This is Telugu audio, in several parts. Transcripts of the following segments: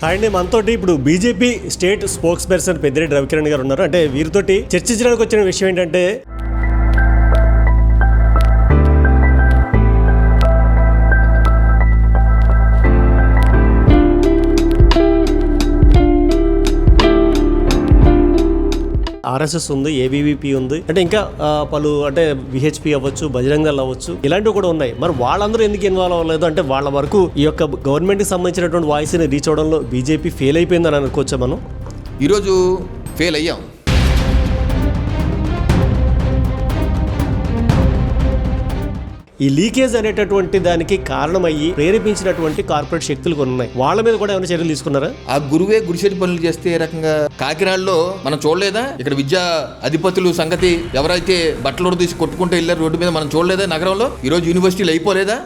అండ్ మనతోటి ఇప్పుడు BJP state spokes person Peddireddy Ravikiran గారు ఉన్నారు. అంటే వీరితోటి చర్చించడానికి వచ్చిన విషయం ఏంటంటే ఆర్ఎస్ఎస్ ఉంది, ఏబీవీపీ ఉంది, అంటే ఇంకా పలు అంటే విహెచ్పి అవ్వచ్చు, బజరంగ దళ్ అవ్వచ్చు, ఇలాంటివి కూడా ఉన్నాయి. మరి వాళ్ళందరూ ఎందుకు ఇన్వాల్వ్ అవ్వలేదు? అంటే వాళ్ళ వరకు ఈ యొక్క గవర్నమెంట్కి సంబంధించినటువంటి వాయిస్ని రీచ్ అవడంలో బీజేపీ ఫెయిల్ అయిపోయిందని అనుకోవచ్చా మనం? ఈరోజు ఫెయిల్ అయ్యాం. ఈ లీకేజ్ అనేటటువంటి దానికి కారణమయ్యి ప్రేరేపించినటువంటి కార్పొరేట్ శక్తులు కొన్ని ఉన్నాయి. వాళ్ళ మీద కూడా ఏమైనా చర్యలు తీసుకున్నారా? ఆ గురువే గుడిసెటి పనులు చేస్తే ఏ రకంగా కాకినాడలో మనం చూడలేదా? ఇక్కడ విద్యా అధిపతులు సంగతి ఎవరైతే బట్టలు తీసి కొట్టుకుంటూ వెళ్ళారు రోడ్డు మీద మనం చూడలేదా? నగరంలో ఈరోజు యూనివర్సిటీలు అయిపోలేదా?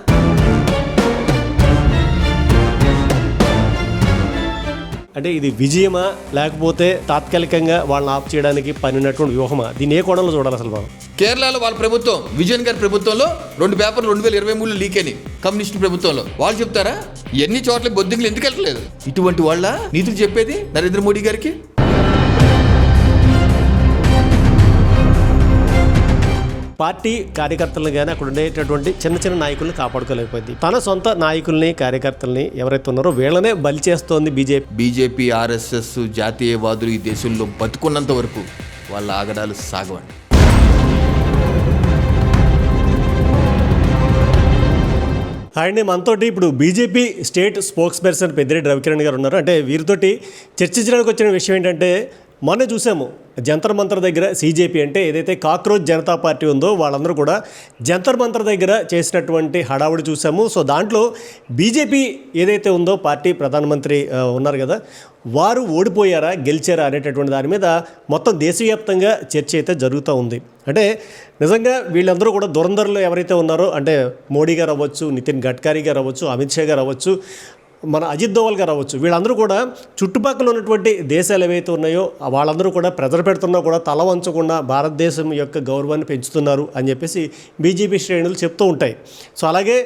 అంటే ఇది విజయమా లేకపోతే తాత్కాలికంగా వాళ్ళని ఆఫ్ చేయడానికి పనినటువంటి వ్యూహమా? దీన్ని ఏ కోణంలో చూడాలి అసలు మనం? కేరళలో వాళ్ళ ప్రభుత్వం, విజయన్ గారి ప్రభుత్వంలో 2 పేపర్లు 2023 లీక్ అయినాయి. కమ్యూనిస్టు ప్రభుత్వంలో వాళ్ళు చెప్తారా ఎన్ని చోట్ల బొద్దింకులు ఎందుకు వెళ్ళట్లేదు? ఇటువంటి వాళ్ళ నీతులు చెప్పేది నరేంద్ర మోడీ గారికి. పార్టీ కార్యకర్తలను కానీ అక్కడ ఉండేటటువంటి చిన్న చిన్న నాయకుల్ని కాపాడుకోలేకపోయింది. తన సొంత నాయకుల్ని కార్యకర్తల్ని ఎవరైతే ఉన్నారో వీళ్ళనే బలి చేస్తోంది బీజేపీ ఆర్ఎస్ఎస్ జాతీయవాదులు ఈ దేశంలో బతుకున్నంత వరకు వాళ్ళ ఆగడాలు సాగవండి. అండ్ మనతోటి ఇప్పుడు BJP state spokes person Peddireddy Ravikiran గారు ఉన్నారు. అంటే వీరితోటి చర్చించడానికి వచ్చిన విషయం ఏంటంటే మొన్న చూసాము జంతర్ మంతర్ దగ్గర సీజేపీ అంటే ఏదైతే కాక్రోచ్ జనతా పార్టీ ఉందో వాళ్ళందరూ కూడా జంతర్ మంతర్ దగ్గర చేసినటువంటి హడావుడి చూసాము. సో దాంట్లో బీజేపీ ఏదైతే ఉందో పార్టీ ప్రధానమంత్రి ఉన్నారు కదా, వారు ఓడిపోయారా గెలిచారా అనేటటువంటి దాని మీద మొత్తం దేశవ్యాప్తంగా చర్చ అయితే జరుగుతూ ఉంది. అంటే నిజంగా వీళ్ళందరూ కూడా దురంధరులు ఎవరైతే ఉన్నారో అంటే మోడీ గారు అవ్వచ్చు, నితిన్ గడ్కరీ గారు అవ్వచ్చు, అమిత్ షా గారు అవ్వచ్చు, మన అజిత్ దోవల్ గారు అవ్వచ్చు, వీళ్ళందరూ కూడా చుట్టుపక్కల ఉన్నటువంటి దేశాలు ఏవైతే ఉన్నాయో వాళ్ళందరూ కూడా ప్రెజర్ పెడుతున్నా కూడా తల వంచకుండా భారతదేశం యొక్క గౌరవాన్ని పెంచుతున్నారు అని చెప్పేసి బీజేపీ శ్రేణులు చెప్తూ ఉంటాయి. సో అలాగే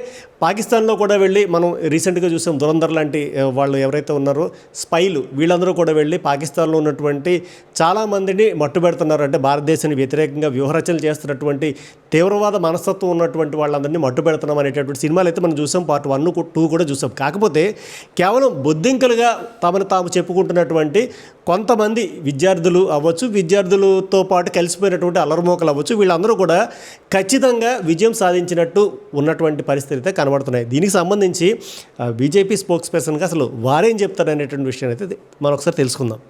పాకిస్తాన్లో కూడా వెళ్ళి మనం రీసెంట్గా చూసాం దురంధర్ లాంటి వాళ్ళు ఎవరైతే ఉన్నారో స్పైలు, వీళ్ళందరూ కూడా వెళ్ళి పాకిస్తాన్లో ఉన్నటువంటి చాలామందిని మట్టుబెడుతున్నారు. అంటే భారతదేశానికి వ్యతిరేకంగా వ్యూహరచనలు చేస్తున్నటువంటి తీవ్రవాద మనస్తత్వం ఉన్నటువంటి వాళ్ళందరినీ మట్టుబెడుతున్నాం అనేటటువంటి సినిమాలు అయితే మనం చూసాం. పార్ట్ 1, 2 కూడా చూసాం. కాకపోతే కేవలం బొద్దింకలుగా తమను తాము చెప్పుకుంటున్నటువంటి కొంతమంది విద్యార్థులు అవ్వచ్చు, విద్యార్థులతో పాటు కలిసిపోయినటువంటి అల్లరిమోకలు అవ్వచ్చు, వీళ్ళందరూ కూడా ఖచ్చితంగా విజయం సాధించినట్టు ఉన్నటువంటి పరిస్థితి అయితే కనబడుతున్నాయి. దీనికి సంబంధించి బీజేపీ స్పోక్స్ పర్సన్గా అసలు వారేం చెప్తారు అనేటువంటి విషయం అయితే మనం ఒకసారి తెలుసుకుందాం.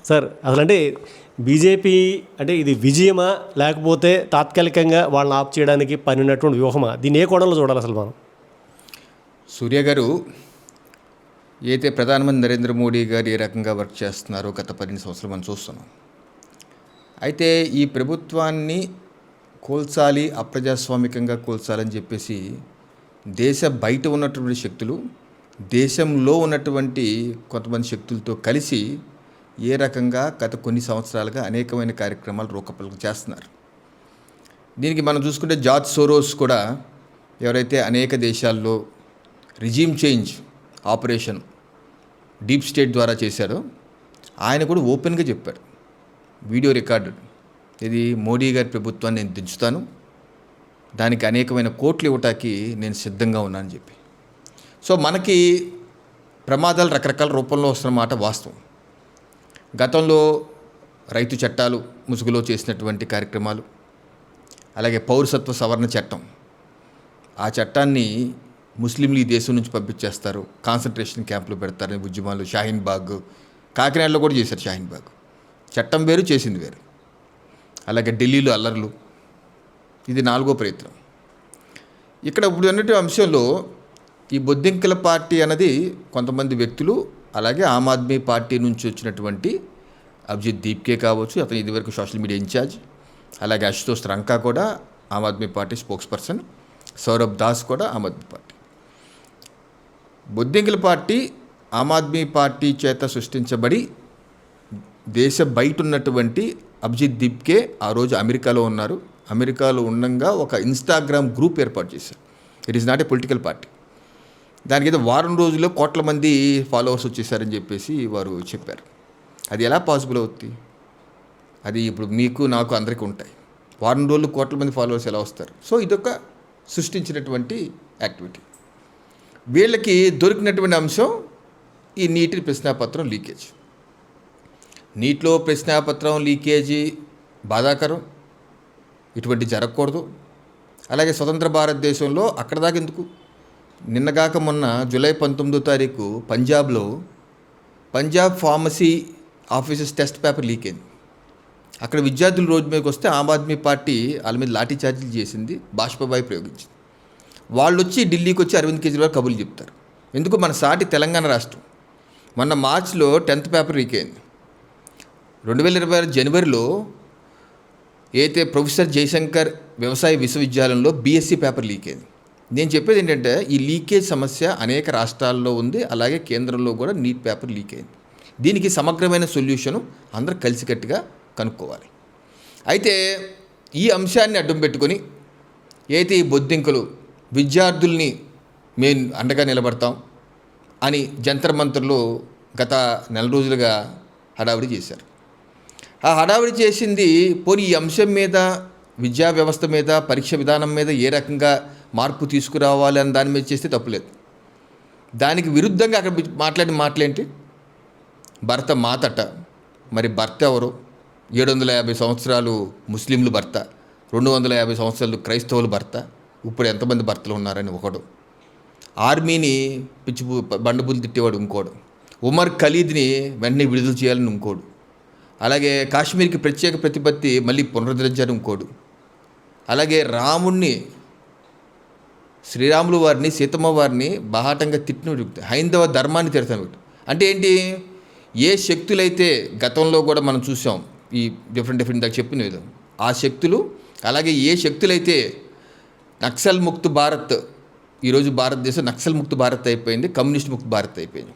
సార్, అసలు అంటే బీజేపీ అంటే ఇది విజయమా లేకపోతే తాత్కాలికంగా వాళ్ళని ఆఫ్ చేయడానికి పనినటువంటి వ్యూహమా? దీన్ని ఏ కోణంలో చూడాలి అసలు మనం? సూర్య గారు అయితే ప్రధానమంత్రి నరేంద్ర మోడీ గారు ఏ రకంగా వర్క్ చేస్తున్నారో గత 12 సంవత్సరాలు మనం చూస్తున్నాం. అయితే ఈ ప్రభుత్వాన్ని కూల్చాలి, అప్రజాస్వామికంగా కూల్చాలని చెప్పేసి దేశ బయట ఉన్నటువంటి శక్తులు, దేశంలో ఉన్నటువంటి కొంతమంది శక్తులతో కలిసి ఏ రకంగా గత కొన్ని సంవత్సరాలుగా అనేకమైన కార్యక్రమాలు రూపకల్పన చేస్తున్నారు. దీనికి మనం చూసుకుంటే జార్జ్ సోరోస్ కూడా ఎవరైతే అనేక దేశాల్లో regime change operation deep state ద్వారా చేశాడో ఆయన కూడా ఓపెన్గా చెప్పాడు, వీడియో రికార్డు, ఇది మోడీ గారి ప్రభుత్వాన్ని నేను దించుతాను, దానికి అనేకమైన కోట్లు ఇవ్వటానికి నేను సిద్ధంగా ఉన్నానని చెప్పి. సో మనకి ప్రమాదాలు రకరకాల రూపంలో వస్తున్నమాట వాస్తవం. గతంలో రైతు చట్టాలు ముసుగులో చేసినటువంటి కార్యక్రమాలు, అలాగే పౌరసత్వ సవరణ చట్టం, ఆ చట్టాన్ని ముస్లింలు ఈ దేశం నుంచి పంపించేస్తారు, కాన్సన్ట్రేషన్ క్యాంపులు పెడతారని ఉద్యమాలు, షాహీన్ బాగ్, కాకినాడలో కూడా చేశారు. షాహీన్ బాగ్ చట్టం వేరు, చేసింది వేరు. అలాగే ఢిల్లీలో అల్లర్లు, ఇది 4వ ప్రయత్నం. ఇక్కడ ఇప్పుడు అన్నట్టు అంశంలో ఈ బొద్దింకల పార్టీ అన్నది కొంతమంది వ్యక్తులు, అలాగే ఆమ్ ఆద్మీ పార్టీ నుంచి వచ్చినటువంటి అభిజిత్ దీప్కే కావచ్చు, అతను ఇదివరకు సోషల్ మీడియా ఇన్ఛార్జ్, అలాగే అశుతోష్ రంకా కూడా Aam Aadmi party spokesperson, Saurabh Das కూడా ఆమ్ ఆద్మీ పార్టీ. బొద్దింకల పార్టీ ఆమ్ ఆద్మీ పార్టీ చేత సృష్టించబడి దేశ బయట ఉన్నటువంటి అభిజిత్ దీప్కే ఆ రోజు అమెరికాలో ఉన్నారు. అమెరికాలో ఉండగా ఒక ఇన్స్టాగ్రామ్ గ్రూప్ ఏర్పాటు చేశారు. It is not a political party. దానికి ఏదో వారం రోజుల్లో కోట్ల మంది ఫాలోవర్స్ వచ్చేసారని చెప్పేసి వారు చెప్పారు. అది ఎలా పాసిబుల్ అవుతుంది? అది ఇప్పుడు మీకు నాకు అందరికీ ఉంటాయి. వారం రోజులు కోట్ల మంది ఫాలోవర్స్ ఎలా వస్తారు? సో ఇదొక సృష్టించినటువంటి యాక్టివిటీ. వీళ్ళకి దొరికినటువంటి అంశం ఈ నీటి ప్రశ్నాపత్రం లీకేజ్. నీటిలో ప్రశ్నాపత్రం లీకేజీ బాధాకరం, ఇటువంటి జరగకూడదు. అలాగే స్వతంత్ర భారతదేశంలో అక్కడ దాకా ఎందుకు, నిన్నగాక మొన్న జూలై 19వ తారీఖు పంజాబ్లో Punjab pharmacy officers test paper leak అయింది. అక్కడ విద్యార్థులు రోడ్డు మీదకి వస్తే ఆమ్ ఆద్మీ పార్టీ వాళ్ళ మీద లాఠీ చార్జీలు చేసింది, బాష్పబాయి ప్రయోగించింది. వాళ్ళు వచ్చి ఢిల్లీకి వచ్చి అరవింద్ కేజ్రీవాల్ కబుర్లు చెప్తారు. ఎందుకు? మన సాటి తెలంగాణ రాష్ట్రం మొన్న మార్చిలో 10th పేపర్ లీక్ అయింది. 2026 జనవరిలో అయితే ప్రొఫెసర్ జయశంకర్ వ్యవసాయ విశ్వవిద్యాలయంలో బీఎస్సీ పేపర్ లీక్ అయింది. నేను చెప్పేది ఏంటంటే ఈ లీకేజ్ సమస్య అనేక రాష్ట్రాల్లో ఉంది, అలాగే కేంద్రంలో కూడా నీట్ పేపర్ లీక్ అయింది. దీనికి సమగ్రమైన సొల్యూషను అందరూ కలిసికట్టుగా కనుక్కోవాలి. అయితే ఈ అంశాన్ని అడ్డం పెట్టుకొని అయితే ఈ బొద్దింకలు విద్యార్థుల్ని మేము అండగా నిలబడతాం అని జంతర్ మంతర్లో గత నెల రోజులుగా హడావిడి చేశారు. ఆ హడావిడి చేసింది పోనీ ఈ అంశం మీద, విద్యా వ్యవస్థ మీద, పరీక్ష విధానం మీద ఏ రకంగా మార్పు తీసుకురావాలి అని దాని మీద చేస్తే తప్పులేదు. దానికి విరుద్ధంగా అక్కడ మాట్లాడిన మాటలేంటి? భర్త మాతట, మరి భర్త ఎవరు? 750 సంవత్సరాలు ముస్లింలు భర్త, 250 సంవత్సరాలు క్రైస్తవులు భర్త, ఇప్పుడు ఎంతమంది భర్తలు ఉన్నారని ఒకడు, ఆర్మీని పిచ్చి బండబులు తిట్టేవాడు ఇంకోడు, ఉమర్ ఖలీద్ని వెంటనే విడుదల చేయాలని ఇంకోడు, అలాగే కాశ్మీర్కి ప్రత్యేక ప్రతిపత్తి మళ్ళీ పునరుద్ధరించాలని ఇంకోడు, అలాగే రాముణ్ణి, శ్రీరాములు వారిని, సీతమ్మ వారిని బాహాటంగా తిట్టిన హైందవ ధర్మాన్ని తిడతాను. అంటే ఏంటి? ఏ శక్తులైతే గతంలో కూడా మనం చూసాం ఈ డిఫరెంట్ దాకా చెప్పిన విధం, ఆ శక్తులు, అలాగే ఏ శక్తులైతే నక్సల్ ముక్త్ భారత్, ఈరోజు భారతదేశం నక్సల్ ముక్త్ భారత్ అయిపోయింది, కమ్యూనిస్ట్ ముక్త్ భారత్ అయిపోయింది.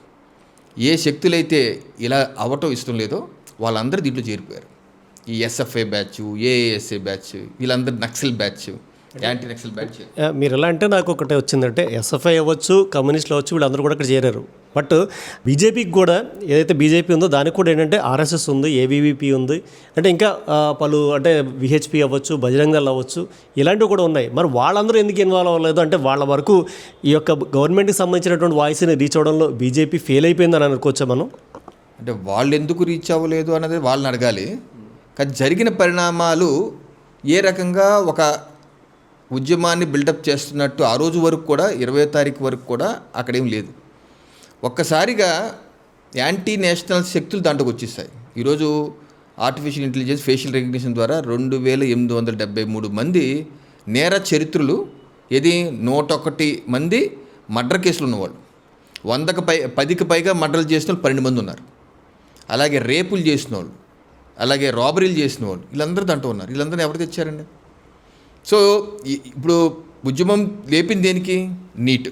ఏ శక్తులైతే ఇలా అవ్వటం ఇష్టం లేదో వాళ్ళందరూ దీంట్లో చేరిపోయారు. ఈ ఎస్ఎఫ్ఐ బ్యాచ్, ఏఏఎస్ఏ బ్యాచ్, వీళ్ళందరూ Naxal batch, anti Naxal batch. మీరు ఎలా అంటే నాకు ఒకటే వచ్చిందంటే ఎస్ఎఫ్ఐ అవ్వచ్చు, కమ్యూనిస్టులు అవ్వచ్చు, వీళ్ళందరూ కూడా ఇక్కడ చేరారు. బట్ బీజేపీకి కూడా ఏదైతే బీజేపీ ఉందో దానికి కూడా ఏంటంటే ఆర్ఎస్ఎస్ ఉంది, ఏబీవీపీ ఉంది, అంటే ఇంకా పలు అంటే విహెచ్పి అవ్వచ్చు, బజరంగ దళ్ అవ్వచ్చు, ఇలాంటివి కూడా ఉన్నాయి. మరి వాళ్ళందరూ ఎందుకు ఇన్వాల్వ్ అవ్వలేదు? అంటే వాళ్ళ వరకు ఈ యొక్క గవర్నమెంట్కి సంబంధించినటువంటి వాయిస్ని రీచ్ అవ్వడంలో బీజేపీ ఫెయిల్ అయిపోయిందని అనుకోవచ్చా మనం? అంటే వాళ్ళు ఎందుకు రీచ్ అవ్వలేదు అన్నది వాళ్ళని అడగాలి. కానీ జరిగిన పరిణామాలు ఏ రకంగా ఒక ఉద్యమాన్ని బిల్డప్ చేస్తున్నట్టు ఆ రోజు వరకు కూడా 20వ తారీఖు వరకు కూడా అక్కడేం లేదు. ఒక్కసారిగా యాంటీ నేషనల్ శక్తులు దాంట్లోకి వచ్చేస్తాయి. ఈరోజు ఆర్టిఫిషియల్ ఇంటెలిజెన్స్ ఫేషియల్ రికగ్నిషన్ ద్వారా 2873 మంది నేర చరిత్రలు, ఇది 101 మంది మర్డర్ కేసులు ఉన్నవాళ్ళు, 10కి పైగా మర్డర్లు చేసిన వాళ్ళు 12 మంది ఉన్నారు. అలాగే రేపులు చేసిన వాళ్ళు, అలాగే రాబరీలు చేసిన వాళ్ళు, వీళ్ళందరూ దాంట్లో ఉన్నారు. వీళ్ళందరూ ఎవరు తెచ్చారండి? సో ఇప్పుడు ఉద్యమం లేపింది దేనికి? నీట్.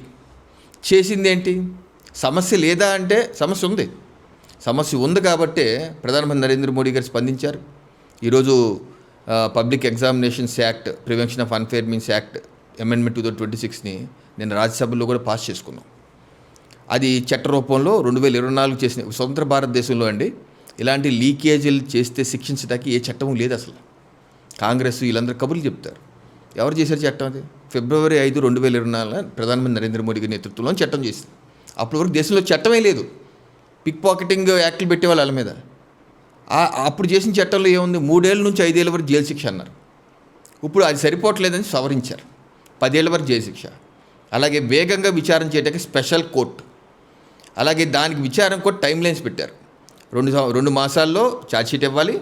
చేసింది ఏంటి? సమస్య లేదా అంటే సమస్య ఉంది. సమస్య ఉంది కాబట్టే ప్రధానమంత్రి నరేంద్ర మోడీ గారు స్పందించారు. ఈరోజు public examinations act, prevention of unfair means act amendment 2026ని నేను రాజ్యసభలో కూడా పాస్ చేసుకున్నాం. అది చట్ట రూపంలో 2024 చేసిన స్వతంత్ర భారతదేశంలో అండి ఇలాంటి లీకేజీలు చేస్తే శిక్షించడానికి ఏ చట్టం లేదు అసలు. కాంగ్రెస్ వీళ్ళందరూ కబుర్లు చెప్తారు. ఎవరు చేశారు చట్టం? అది ఫిబ్రవరి 5, 2024 ప్రధానమంత్రి నరేంద్ర మోడీ గారి నేతృత్వంలో చట్టం చేసింది. అప్పటి వరకు దేశంలో చట్టమే లేదు. పిక్ పాకెటింగ్ యాక్ట్లు పెట్టేవాళ్ళు వాళ్ళ మీద. అప్పుడు చేసిన చట్టంలో ఏముంది? 3 ఏళ్ళ నుంచి 5 ఏళ్ళ వరకు జైలు శిక్ష అన్నారు. ఇప్పుడు అది సరిపోవట్లేదని సవరించారు, 10 ఏళ్ళ వరకు జైలు శిక్ష. అలాగే వేగంగా విచారణ చేయడానికి స్పెషల్ కోర్టు, అలాగే దానికి విచారణ కూడా టైం లైన్స్ పెట్టారు. 2 మాసాల్లో ఛార్జ్షీట్ ఇవ్వాలి,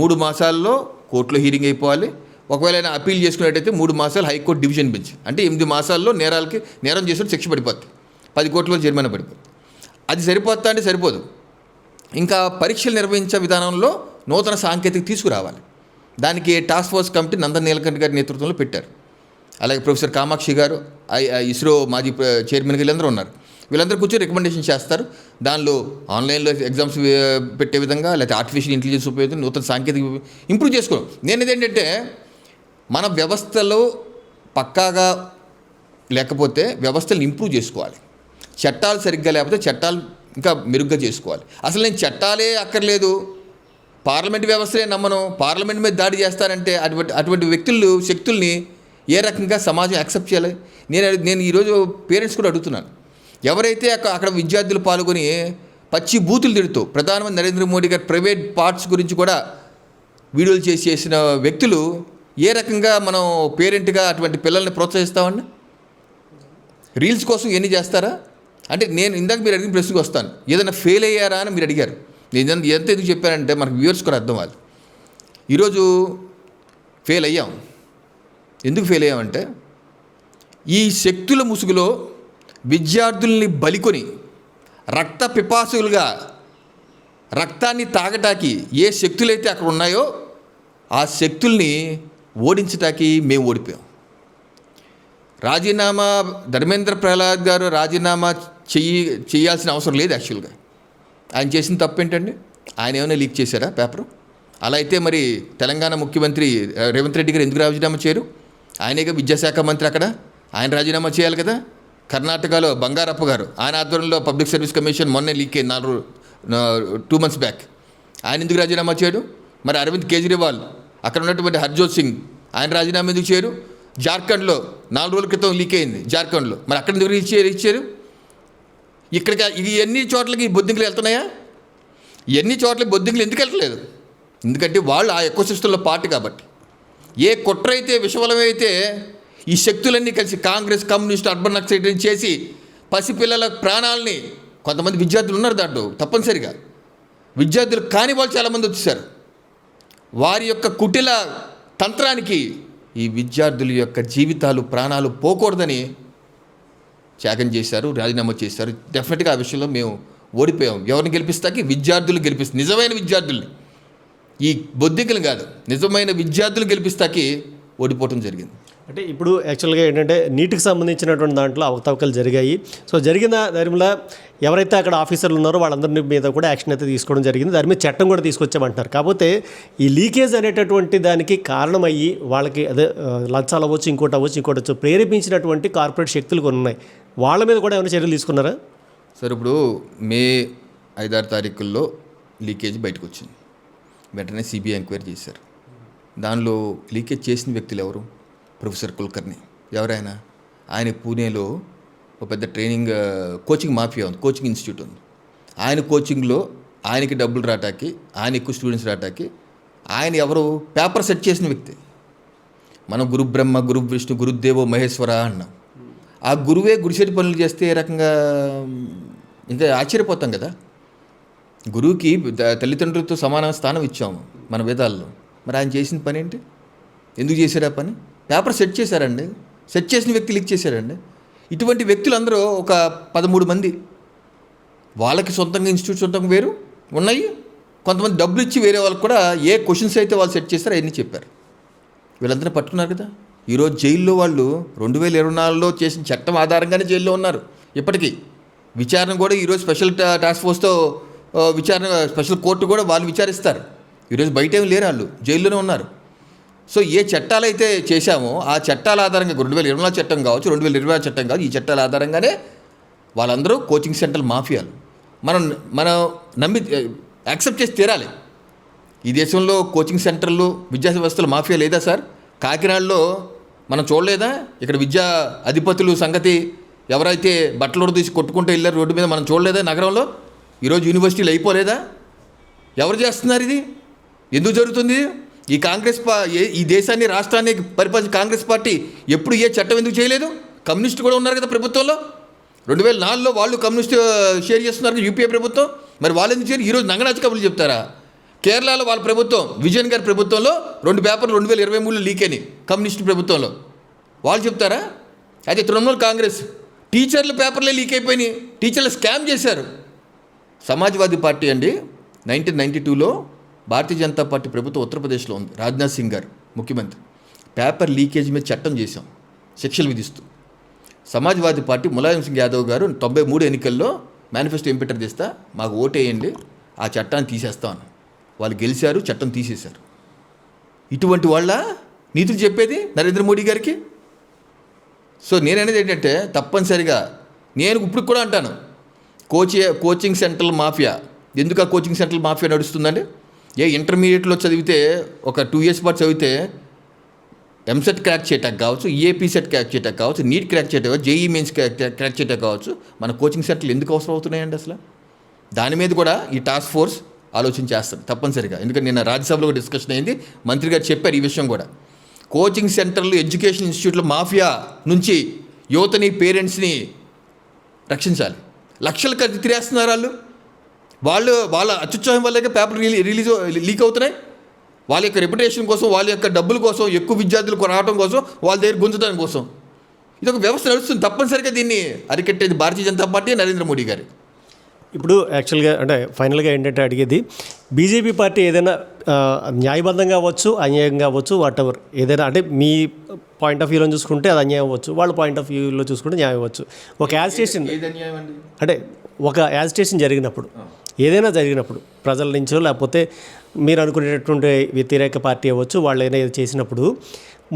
3 మాసాల్లో కోర్టులో హీరింగ్ అయిపోవాలి. ఒకవేళ ఆయన అప్పీల్ చేసుకునేటైతే 3 మాసాలు హైకోర్టు డివిజన్ బెంచ్, అంటే 8 మాసాల్లో నేరం చేసిన శిక్ష పడిపోద్ది, 10 కోట్ల జరిమానా పడిపోద్ది. అది సరిపోతా అంటే సరిపోదు. ఇంకా పరీక్షలు నిర్వహించే విధానంలో నూతన సాంకేతిక తీసుకురావాలి. దానికి task force committee Nandan Nilekani గారి నేతృత్వంలో పెట్టారు. అలాగే ప్రొఫెసర్ కామాక్షి గారు, ఇస్రో మాజీ చైర్మన్ వీళ్ళందరూ ఉన్నారు. వీళ్ళందరూ కూర్చొని రికమెండేషన్ చేస్తారు. దానిలో ఆన్లైన్లో ఎగ్జామ్స్ పెట్టే విధంగా, లేకపోతే ఆర్టిఫిషియల్ ఇంటెలిజెన్స్ ఉపయోగించి నూతన సాంకేతిక ఇంప్రూవ్ చేసుకోవడం. నేను ఇదేంటంటే మన వ్యవస్థలో పక్కాగా లేకపోతే వ్యవస్థలను ఇంప్రూవ్ చేసుకోవాలి. చట్టాలు సరిగ్గా లేకపోతే చట్టాలు ఇంకా మెరుగ్గా చేసుకోవాలి. అసలు నేను చట్టాలే అక్కర్లేదు, పార్లమెంట్ వ్యవస్థనే నమ్మను, పార్లమెంట్ మీద దాడి చేస్తానంటే అటువంటి శక్తుల్ని ఏ రకంగా సమాజం యాక్సెప్ట్ చేయాలి? నేను ఈరోజు పేరెంట్స్ కూడా అడుగుతున్నాను. ఎవరైతే అక్కడ విద్యార్థులు పాల్గొని పచ్చి బూతులు తిడుతూ ప్రధానమంత్రి నరేంద్ర మోడీ గారి ప్రైవేట్ పార్ట్స్ గురించి కూడా వీడియోలు చేసిన వ్యక్తులు ఏ రకంగా మనం పేరెంట్గా అటువంటి పిల్లల్ని ప్రోత్సహిస్తామండి? రీల్స్ కోసం ఎన్ని చేస్తారా? అంటే నేను ఇందాక మీరు అడిగిన ప్రశ్నకు వస్తాను. ఏదైనా ఫెయిల్ అయ్యారా అని మీరు అడిగారు. నేను ఎంత ఎందుకు చెప్పానంటే మనకు వ్యూవర్స్ కూడా అర్థం అవ్వాలి. ఈరోజు ఫెయిల్ అయ్యాం. ఎందుకు ఫెయిల్ అయ్యామంటే ఈ శక్తుల ముసుగులో విద్యార్థుల్ని బలికొని రక్త పిపాసులుగా రక్తాన్ని తాగటానికి ఏ శక్తులైతే అక్కడ ఉన్నాయో ఆ శక్తుల్ని ఓడించటానికి మేము ఓడిపోయాం. రాజీనామా ధర్మేంద్ర ప్రహ్లాద్ గారు రాజీనామా చేయాల్సిన అవసరం లేదు. యాక్చువల్గా ఆయన చేసిన తప్పు ఏంటండి? ఆయన ఏమైనా లీక్ చేశారా పేపరు? అలా అయితే మరి తెలంగాణ ముఖ్యమంత్రి రేవంత్ రెడ్డి గారు ఎందుకు రాజీనామా చేయరు? ఆయనేగా విద్యాశాఖ మంత్రి, అక్కడ ఆయన రాజీనామా చేయాలి కదా. కర్ణాటకలో బంగారప్ప గారు, ఆయన ఆధ్వర్యంలో పబ్లిక్ సర్వీస్ కమిషన్ మొన్నే లీక్ అయింది 2 months బ్యాక్. ఆయన ఎందుకు రాజీనామా చేయడు? మరి అరవింద్ కేజ్రీవాల్, అక్కడ ఉన్నటువంటి హర్జోత్ సింగ్, ఆయన రాజీనామా ఎందుకు చేయరు? జార్ఖండ్లో 4 రోజుల క్రితం లీక్ అయింది జార్ఖండ్లో, మరి అక్కడ ఎందుకు ఇచ్చారు? ఇక్కడికి ఎన్ని చోట్లకి బొద్దింకలు వెళ్తున్నాయా? ఎన్ని చోట్లకి బొద్దింకలు ఎందుకు వెళ్ళట్లేదు? ఎందుకంటే వాళ్ళు ఆ ఎకోసిస్టంలో పార్ట్ కాబట్టి. ఏ కుట్ర అయితే విషవలమైతే ఈ శక్తులన్నీ కలిసి కాంగ్రెస్, కమ్యూనిస్ట్, అర్బన్ నక్సలైట్ చేసి పసిపిల్లల ప్రాణాలని, కొంతమంది విద్యార్థులు ఉన్నారు దాంట్లో తప్పనిసరిగా, విద్యార్థులు కాని వాళ్ళు చాలామంది వచ్చేసారు. వారి యొక్క కుటిల తంత్రానికి ఈ విద్యార్థుల యొక్క జీవితాలు, ప్రాణాలు పోకూడదని త్యాగం చేశారు, రాజీనామా చేశారు. డెఫినెట్గా ఆ విషయంలో మేము ఓడిపోయాం. ఎవరిని గెలిపిస్తాకి? విద్యార్థులు గెలిపిస్తారు, నిజమైన విద్యార్థుల్ని, ఈ బొద్దింకలు కాదు, నిజమైన విద్యార్థులు గెలిపిస్తాకి ఓడిపోవటం జరిగింది. అంటే ఇప్పుడు యాక్చువల్గా ఏంటంటే నీటికి సంబంధించినటువంటి దాంట్లో అవకతవకలు జరిగాయి. సో జరిగిన దానిలో ఎవరైతే అక్కడ ఆఫీసర్లు ఉన్నారో వాళ్ళందరి మీద కూడా యాక్షన్ అయితే తీసుకోవడం జరిగింది. దాని మీద చట్టం కూడా తీసుకొచ్చామంటున్నారు. కాకపోతే ఈ లీకేజ్ అనేటటువంటి దానికి కారణమయ్యి వాళ్ళకి అదే లంచాలు అవ్వచ్చు, ఇంకోటి అవ్వచ్చు ప్రేరేపించినటువంటి కార్పొరేట్ శక్తులు కొన్ని ఉన్నాయి. వాళ్ళ మీద కూడా ఏమైనా చర్యలు తీసుకున్నారా? సార్, ఇప్పుడు మే 5-6 తారీఖుల్లో లీకేజ్ బయటకు వచ్చింది. వెంటనే సిబిఐ ఎంక్వైరీ చేశారు. దానిలో లీకేజ్ చేసిన వ్యక్తులు ఎవరు? ప్రొఫెసర్ కుల్కర్ని. ఎవరైనా? ఆయన పూణేలో ఒక పెద్ద కోచింగ్ మాఫియా ఉంది, కోచింగ్ ఇన్స్టిట్యూట్ ఉంది. ఆయన కోచింగ్లో ఆయనకి డబ్బులు రాటాకి, ఆయన ఎక్కువ స్టూడెంట్స్ రాటాకి ఆయన ఎవరు? పేపర్ సెట్ చేసిన వ్యక్తి. మనం గురు బ్రహ్మ, గురు విష్ణు, గురుదేవో మహేశ్వర అన్నాం. ఆ గురువే గుడిసెటి పనులు చేస్తే ఏ రకంగా ఇంకా ఆశ్చర్యపోతాం కదా. గురువుకి తల్లిదండ్రులతో సమాన స్థానం ఇచ్చాము మన వేదాల్లో. మరి ఆయన చేసిన పని ఏంటి? ఎందుకు చేశారు ఆ పని? పేపర్ సెట్ చేశారండి. సెట్ చేసిన వ్యక్తి లీక్ చేశారండి. ఇటువంటి వ్యక్తులు అందరూ ఒక 13 మంది. వాళ్ళకి సొంతంగా ఇన్స్టిట్యూట్ సొంతంగా వేరు ఉన్నాయి. కొంతమంది డబ్బులు ఇచ్చి వేరే వాళ్ళకి కూడా ఏ క్వశ్చన్స్ అయితే వాళ్ళు సెట్ చేస్తారో అవన్నీ చెప్పారు. వీళ్ళందరూ పట్టుకున్నారు కదా. ఈరోజు జైల్లో వాళ్ళు 2024లో చేసిన చట్టం ఆధారంగానే జైల్లో ఉన్నారు. ఇప్పటికీ విచారణ కూడా ఈరోజు స్పెషల్ టాస్క్ ఫోర్స్తో విచారణ, స్పెషల్ కోర్టు కూడా వాళ్ళు విచారిస్తారు. ఈరోజు బయట ఏమి లేరు, వాళ్ళు జైల్లోనే ఉన్నారు. సో ఏ చట్టాలు అయితే చేశామో ఆ చట్టాల ఆధారంగా 2024 చట్టం కావచ్చు, 2026 చట్టం కావచ్చు, ఈ చట్టాల ఆధారంగానే వాళ్ళందరూ కోచింగ్ సెంటర్ మాఫియాలు. మనం నమ్మి యాక్సెప్ట్ చేసి తీరాలి. ఈ దేశంలో కోచింగ్ సెంటర్లు, విద్యా వ్యవస్థలు మాఫియా లేదా సార్? కాకినాడలో మనం చూడలేదా? ఇక్కడ విద్యా అధిపతులు సంగతి ఎవరైతే బట్టలు తీసి కొట్టుకుంటూ వెళ్ళారు రోడ్డు మీద, మనం చూడలేదా? నగరంలో ఈరోజు యూనివర్సిటీలు అయిపోలేదా? ఎవరు చేస్తున్నారు ఇది? ఎందుకు జరుగుతుంది? ఈ కాంగ్రెస్ ఈ దేశాన్ని, రాష్ట్రాన్ని పరిపాలించిన కాంగ్రెస్ పార్టీ ఎప్పుడు ఏ చట్టం ఎందుకు చేయలేదు? కమ్యూనిస్టు కూడా ఉన్నారు కదా ప్రభుత్వంలో. 2004లో వాళ్ళు కమ్యూనిస్ట్ షేర్ చేస్తున్నారు యూపీఏ ప్రభుత్వం. మరి వాళ్ళు ఎందుకు చేయరు? ఈరోజు నంగనాచి కబుర్లు చెప్తారా? కేరళలో వాళ్ళ ప్రభుత్వం, విజయన్ గారి ప్రభుత్వంలో 2 పేపర్లు 2023లో లీక్ అయినాయి కమ్యూనిస్ట్ ప్రభుత్వంలో. వాళ్ళు చెప్తారా? అయితే తృణమూల్ కాంగ్రెస్ టీచర్ల పేపర్లే లీక్ అయిపోయినాయి, టీచర్లు స్కామ్ చేశారు. సమాజ్వాదీ పార్టీ అండి 1992లో భారతీయ జనతా పార్టీ ప్రభుత్వం ఉత్తరప్రదేశ్లో ఉంది, రాజ్నాథ్ సింగ్ గారు ముఖ్యమంత్రి. పేపర్ లీకేజ్ మీద చట్టం చేశాం శిక్షలు విధిస్తూ. సమాజ్వాదీ పార్టీ ములాయం సింగ్ యాదవ్ గారు 93 ఎన్నికల్లో మేనిఫెస్టో ఇంపెటర్ చేస్తా, మాకు ఓటేయండి, ఆ చట్టాన్ని తీసేస్తామని. వాళ్ళు గెలిచారు, చట్టం తీసేశారు. ఇటువంటి వాళ్ళ నీతులు చెప్పేది నరేంద్ర మోడీ గారికి. సో నేననేది ఏంటంటే తప్పనిసరిగా నేను ఇప్పుడు కూడా అంటాను, కోచింగ్ సెంటర్ మాఫియా. ఎందుకు ఆ కోచింగ్ సెంటర్ మాఫియా నడుస్తుందండి? ఇంటర్మీడియట్లో చదివితే ఒక 2 years పాటు చదివితే ఎంసెట్ క్రాక్ చేయటం కావచ్చు, ఈఏపీ సెట్ క్రాక్ చేయటం కావచ్చు, నీట్ క్రాక్ చేయటం కావచ్చు, జేఈ మెయిన్స్ క్రాక్ చేయటం కావచ్చు, మన కోచింగ్ సెంటర్లు ఎందుకు అవసరం అవుతున్నాయండి అసలు? దాని మీద కూడా ఈ టాస్క్ ఫోర్స్ ఆలోచన చేస్తారు తప్పనిసరిగా. ఎందుకంటే నిన్న రాజ్యసభలో కూడా డిస్కషన్ అయింది, మంత్రి గారు చెప్పారు ఈ విషయం కూడా. కోచింగ్ సెంటర్లు, ఎడ్యుకేషన్ ఇన్స్టిట్యూట్లో మాఫియా నుంచి యువతని, పేరెంట్స్ని రక్షించాలి. లక్షలు ఖర్చు తిరేస్తున్నారు వాళ్ళ అత్యుత్సాహం వల్లే పేపర్ లీక్ అవుతున్నాయి. వాళ్ళ యొక్క రెప్యుటేషన్ కోసం, వాళ్ళ యొక్క డబ్బుల కోసం, ఎక్కువ విద్యార్థులు రావడం కోసం, వాళ్ళ దగ్గర గుంజడం కోసం ఇది ఒక వ్యవస్థ నడుస్తుంది. తప్పనిసరిగా దీన్ని అరికట్టేది భారతీయ జనతా పార్టీ, నరేంద్ర మోడీ గారు. ఇప్పుడు యాక్చువల్గా అంటే ఫైనల్గా ఏంటంటే అడిగేది, బీజేపీ పార్టీ ఏదైనా న్యాయబద్ధంగా అవ్వచ్చు, అన్యాయంగా అవ్వచ్చు, వాట్ ఎవర్ ఏదైనా, అంటే మీ పాయింట్ ఆఫ్ వ్యూలో చూసుకుంటే అది అన్యాయం అవ్వచ్చు, వాళ్ళ పాయింట్ ఆఫ్ వ్యూలో చూసుకుంటే న్యాయం అవ్వచ్చు. ఒక యాజిటేషన్ అంటే ఒక యాజిటేషన్ జరిగినప్పుడు, ఏదైనా జరిగినప్పుడు ప్రజల నుంచో లేకపోతే మీరు అనుకునేటటువంటి వ్యతిరేక పార్టీ అవ్వచ్చు, వాళ్ళు ఏదైనా చేసినప్పుడు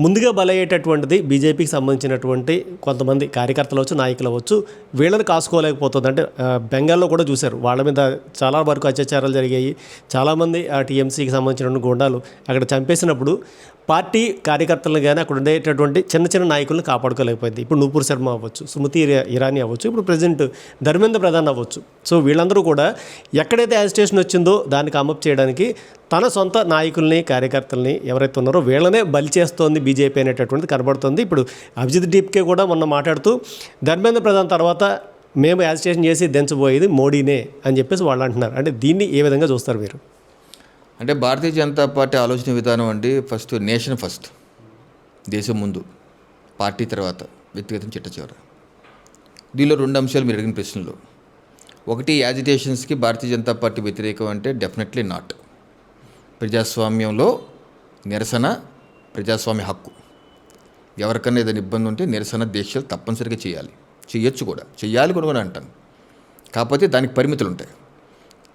ముందుగా బలయ్యేటటువంటిది బీజేపీకి సంబంధించినటువంటి కొంతమంది కార్యకర్తలు అవ్వచ్చు, నాయకులు అవ్వచ్చు. వీళ్ళని కాసుకోలేకపోతుంది. అంటే బెంగాల్లో కూడా చూశారు, వాళ్ళ మీద చాలా వరకు అత్యాచారాలు జరిగాయి. చాలామంది ఆ టీఎంసీకి సంబంధించిన గుండాలు అక్కడ చంపేసినప్పుడు పార్టీ కార్యకర్తలను కానీ అక్కడ ఉండేటటువంటి చిన్న చిన్న నాయకులను కాపాడుకోలేకపోయింది. ఇప్పుడు నూపూర్ శర్మ అవ్వచ్చు, స్మృతి ఇరానీ అవ్వచ్చు, ఇప్పుడు ప్రెసిడెంట్ ధర్మేంద్ర ప్రధాన్ అవ్వచ్చు. సో వీళ్ళందరూ కూడా ఎక్కడైతే యాజిటేషన్ వచ్చిందో దాన్ని కామప్ చేయడానికి తన సొంత నాయకుల్ని, కార్యకర్తల్ని ఎవరైతే ఉన్నారో వీళ్ళనే బలి చేస్తోంది బీజేపీ అనేటటువంటిది కనబడుతుంది. ఇప్పుడు అభిజిత్ డీప్కే కూడా మొన్న మాట్లాడుతూ ధర్మేంద్ర ప్రధాన్ తర్వాత మేము యాజిటేషన్ చేసి దించబోయేది మోడీనే అని చెప్పేసి వాళ్ళు అంటున్నారు. అంటే దీన్ని ఏ విధంగా చూస్తారు మీరు? అంటే భారతీయ జనతా పార్టీ ఆలోచన విధానం అండి, ఫస్ట్ నేషన్ ఫస్ట్, దేశం ముందు, పార్టీ తర్వాత వ్యక్తిగతం చిట్ట చివర. దీనిలో 2 అంశాలు మీరు అడిగిన ప్రశ్నలు. ఒకటి, యాజిటేషన్స్కి భారతీయ జనతా పార్టీ వ్యతిరేకం అంటే డెఫినెట్లీ నాట్. ప్రజాస్వామ్యంలో నిరసన ప్రజాస్వామ్య హక్కు. ఎవరికన్నా ఏదైనా ఇబ్బంది ఉంటే నిరసన దీక్షలు తప్పనిసరిగా చేయొచ్చు కూడా, చెయ్యాలి కూడా అంటాను. కాకపోతే దానికి పరిమితులు ఉంటాయి.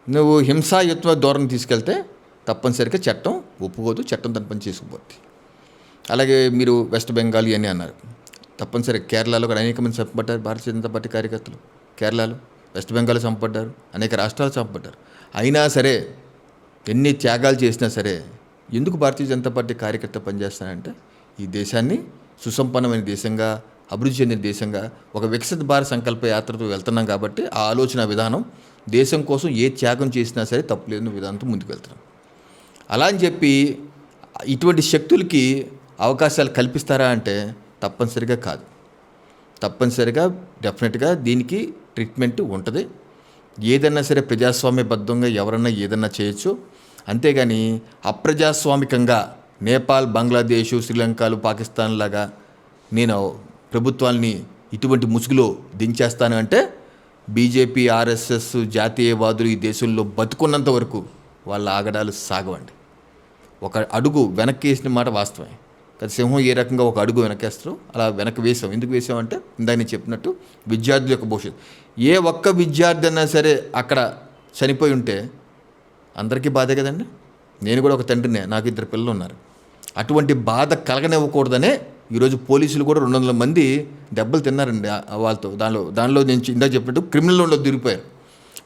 నువ్వు హింసాయుత్వ ధోరణి తీసుకెళ్తే తప్పనిసరిగా చట్టం ఒప్పుకోదు, చట్టం దాని పని చేసుకుపోద్ది. అలాగే మీరు వెస్ట్ బెంగాల్ ఇవన్నీ అన్నారు, తప్పనిసరిగా కేరళలో కూడా అనేక మంది చంపబడ్డారు భారతీయ జనతా పార్టీ కార్యకర్తలు. కేరళలో, వెస్ట్ బెంగాల్లో చంపబడ్డారు, అనేక రాష్ట్రాలు చంపబడ్డారు. అయినా సరే, ఎన్ని త్యాగాలు చేసినా సరే, ఎందుకు భారతీయ జనతా పార్టీ కార్యకర్త పనిచేస్తానంటే ఈ దేశాన్ని సుసంపన్నమైన దేశంగా, అభివృద్ధి చెందిన దేశంగా, ఒక వికసిత భారత సంకల్ప యాత్రతో వెళ్తున్నాం కాబట్టి ఆ ఆలోచన విధానం, దేశం కోసం ఏ త్యాగం చేసినా సరే తప్పులేని విధానంతో ముందుకు వెళ్తున్నాం. అలా అని చెప్పి ఇటువంటి శక్తులకి అవకాశాలు కల్పిస్తారా అంటే తప్పనిసరిగా కాదు. తప్పనిసరిగా డెఫినెట్గా దీనికి ట్రీట్మెంట్ ఉంటుంది. ఏదన్నా సరే ప్రజాస్వామ్యబద్ధంగా ఎవరన్నా ఏదన్నా చేయొచ్చు. అంతేగాని అప్రజాస్వామికంగా నేపాల్, బంగ్లాదేశ్, శ్రీలంకలు, పాకిస్తాన్ లాగా నేను ప్రభుత్వాల్ని ఇటువంటి ముసుగులో దించేస్తాను అంటే బీజేపీ, ఆర్ఎస్ఎస్, జాతీయవాదులు ఈ దేశంలో బతుకున్నంత వరకు వాళ్ళ ఆగడాలు సాగవండి. ఒక అడుగు వెనక్కి వేసిన మాట వాస్తవమే. కదా, సింహం ఏ రకంగా ఒక అడుగు వెనకేస్తారో అలా వెనక్కి వేసాం. ఎందుకు వేసామంటే ఇందాక నేను చెప్పినట్టు విద్యార్థుల యొక్క భవిష్యత్తు. ఏ ఒక్క విద్యార్థి అయినా సరే అక్కడ చనిపోయి ఉంటే అందరికీ బాధే కదండి. నేను కూడా ఒక తండ్రినే, నాకు 2 పిల్లలు ఉన్నారు. అటువంటి బాధ కలగనివ్వకూడదనే ఈరోజు పోలీసులు కూడా 200 మంది దెబ్బలు తిన్నారండి వాళ్ళతో. దానిలో నేను ఇందాక చెప్పినట్టు క్రిమినల్లో దొరికిపోయారు.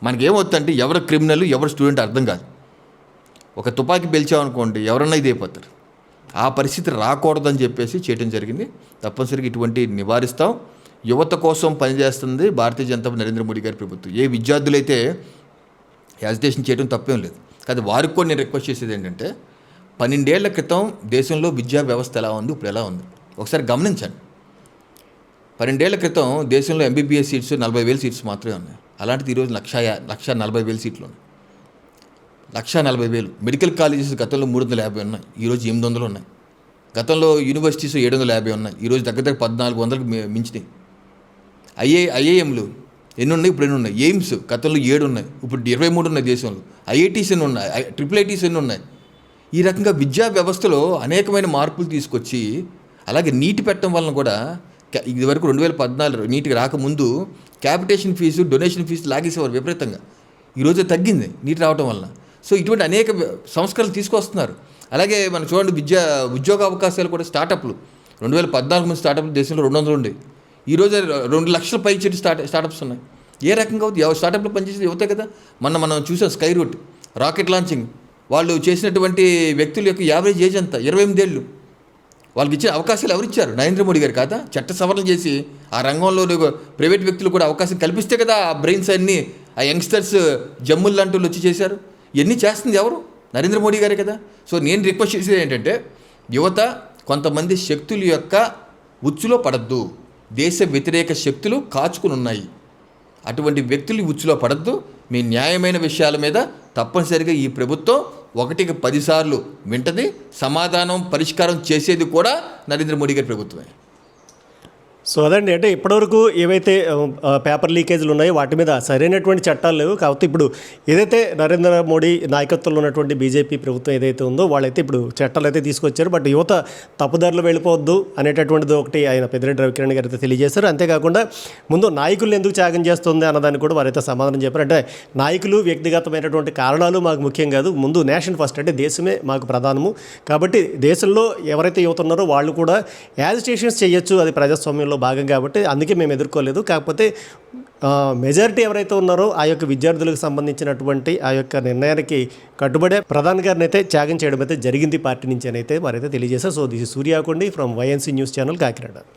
మనకేమవుతుందంటే ఎవరు క్రిమినల్, ఎవరు స్టూడెంట్ అర్థం కాదు. ఒక తుపాకీ పేల్చామనుకోండి, ఎవరన్నా ఇదైపోతారు. ఆ పరిస్థితి రాకూడదని చెప్పేసి చేయడం జరిగింది. తప్పనిసరిగా ఇటువంటి నివారిస్తాం. యువత కోసం పనిచేస్తుంది భారతీయ జనతా పార్టీ, నరేంద్ర మోడీ గారి ప్రభుత్వం. ఏ విద్యార్థులైతే యాజిటేషన్ చేయడం తప్పేం లేదు. కానీ వారికి కూడా నేను రిక్వెస్ట్ చేసేది ఏంటంటే, 12 ఏళ్ల క్రితం దేశంలో విద్యా వ్యవస్థ ఎలా ఉంది, ఇప్పుడు ఎలా ఉంది ఒకసారి గమనించండి. 12 ఏళ్ల క్రితం దేశంలో ఎంబీబీఎస్ సీట్స్ 40,000 సీట్స్ మాత్రమే ఉన్నాయి. అలాంటిది ఈరోజు 1,40,000 సీట్లు ఉన్నాయి. 1,40,000. మెడికల్ కాలేజెస్ గతంలో 350 ఉన్నాయి, ఈరోజు 800 ఉన్నాయి. గతంలో యూనివర్సిటీస్ 750 ఉన్నాయి, ఈరోజు దగ్గర 1,400కు మించినాయి. ఐఏఎంలు ఎన్ని ఉన్నాయి, ఇప్పుడు ఎన్ని ఉన్నాయి? ఎయిమ్స్ గతంలో 7 ఉన్నాయి, ఇప్పుడు 23 ఉన్నాయి దేశంలో. ఐఐటీస్ ఎన్ని ఉన్నాయి, IIITs ఎన్ని ఉన్నాయి? ఈ రకంగా విద్యా వ్యవస్థలో అనేకమైన మార్పులు తీసుకొచ్చి, అలాగే నీటి పెట్టడం వలన కూడా ఇదివరకు 2014 నీటికి రాకముందు క్యాపిటేషన్ ఫీజు, డొనేషన్ ఫీజు లాగేసేవారు విపరీతంగా. ఈరోజు తగ్గింది నీటి రావడం వలన. సో ఇటువంటి అనేక సంస్కరణలు తీసుకొస్తున్నారు. అలాగే మనం చూడండి, ఉద్యోగ అవకాశాలు కూడా స్టార్టప్లు 2014 ముందు స్టార్టప్లు దేశంలో 200 ఉండేవి, ఈరోజు 2 లక్షల పై చెట్టు స్టార్టప్స్ ఉన్నాయి. ఏ రకంగా అవుతుంది? స్టార్టప్లో పనిచేసేది యువతే కదా. మనం చూసాం స్కై రూట్ రాకెట్ లాంచింగ్, వాళ్ళు చేసినటువంటి వ్యక్తుల యొక్క యావరేజ్ ఏజ్ అంతా 28 ఏళ్ళు. వాళ్ళకి ఇచ్చిన అవకాశాలు ఎవరిచ్చారు? నరేంద్ర మోడీ గారు కాదా? చట్ట సవరణ చేసి ఆ రంగంలో ప్రైవేట్ వ్యక్తులు కూడా అవకాశం కల్పిస్తే కదా ఆ బ్రెయిన్స్ అన్నీ ఆ యంగ్స్టర్స్ జమ్ములు లాంటి వచ్చి చేశారు. ఇవన్నీ చేస్తుంది ఎవరు? నరేంద్ర మోడీ గారే కదా. సో నేను రిక్వెస్ట్ చేసేది ఏంటంటే, యువత కొంతమంది శక్తుల యొక్క ఉచ్చులో పడద్దు. దేశ వ్యతిరేక శక్తులు కాచుకుని ఉన్నాయి. అటువంటి వ్యక్తులు ఉచ్చులో పడద్దు. మీ న్యాయమైన విషయాల మీద తప్పనిసరిగా ఈ ప్రభుత్వం 1కి 10 సార్లు వింటది. సమాధానం పరిష్కారం చేసేది కూడా నరేంద్ర మోడీ గారి ప్రభుత్వమే. సో అదండి, అంటే ఇప్పటివరకు ఏవైతే పేపర్ లీకేజీలు ఉన్నాయో వాటి మీద సరైనటువంటి చట్టాలు లేవు. కాబట్టి ఇప్పుడు ఏదైతే నరేంద్ర మోడీ నాయకత్వంలో ఉన్నటువంటి బీజేపీ ప్రభుత్వం ఏదైతే ఉందో వాళ్ళైతే ఇప్పుడు చట్టాలు అయితే తీసుకొచ్చారు. బట్ యువత తప్పుదారులు వెళ్ళిపోవద్దు అనేటటువంటిది ఒకటి ఆయన పెద్దిరెడ్డి రవికిరణ్ గారు అయితే తెలియజేశారు. అంతేకాకుండా ముందు నాయకులను ఎందుకు త్యాగం చేస్తుంది అన్నదాన్ని కూడా వారైతే సమాధానం చెప్పారు. అంటే నాయకులు వ్యక్తిగతమైనటువంటి కారణాలు మాకు ముఖ్యం కాదు, ముందు నేషన్ ఫస్ట్, అంటే దేశమే మాకు ప్రధానము. కాబట్టి దేశంలో ఎవరైతే యువత ఉన్నారో వాళ్ళు కూడా యాజిటేషన్స్ చేయొచ్చు, అది ప్రజాస్వామ్యంలో భాగం. కాబట్టి అందుకే మేము ఎదుర్కోలేదు. కాకపోతే మెజారిటీ ఎవరైతే ఉన్నారో ఆ యొక్క విద్యార్థులకు సంబంధించినటువంటి ఆ యొక్క నిర్ణయానికి కట్టుబడే ప్రధాని గారిని అయితే త్యాగం చేయడం అయితే జరిగింది పార్టీ నుంచి అని అయితే వారైతే తెలియజేశారు. So this Suryakondi from YNC news channel Kakinada.